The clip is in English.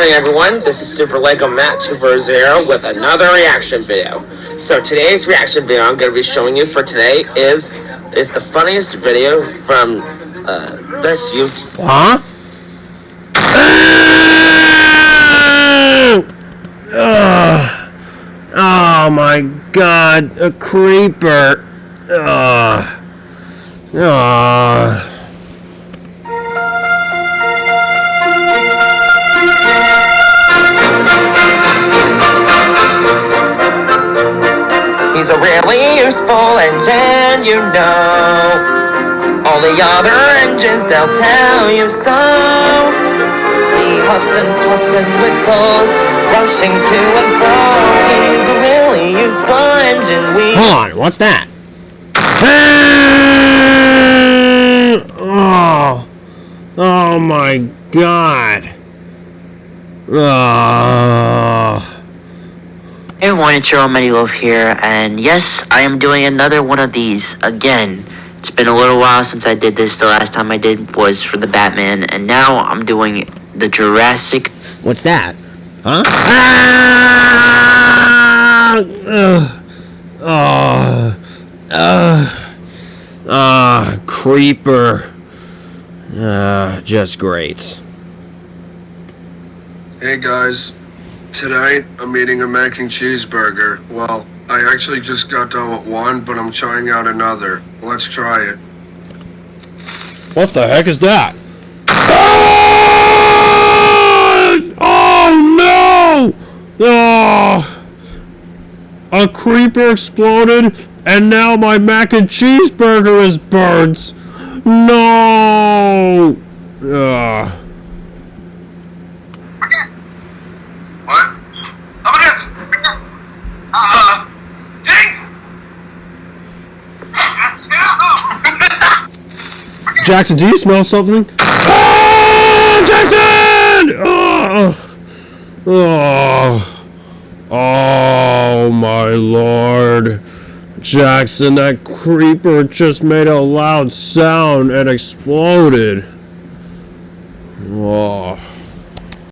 Hey everyone, this is Super Lego Matt 240 with another reaction video. So today's reaction video I'm going to be showing you for today is the funniest video from this YouTube. Huh? Oh my God, a creeper. He's a really useful engine, you know. All the other engines, they'll tell you so. He huffs and puffs and whistles, rushing to and fro. He's a really useful engine. Hold on, what's that? Oh my God. Hey everyone, it's your old Matty Wolf here, and yes, I am doing another one of these again. It's been a little while since I did this. The last time I did was for the Batman, and now I'm doing the Jurassic. What's that? Huh? Creeper. Just great. Hey guys, tonight I'm eating a mac and cheeseburger. Well, I actually just got done with one, but I'm trying out another. Let's try it. What the heck is that? Oh no! A creeper exploded, and now my mac and cheeseburger is burnt. No! What? Jinx! Jackson, do you smell something? Oh, Jackson! Oh my Lord. Jackson, that creeper just made a loud sound and exploded. Oh.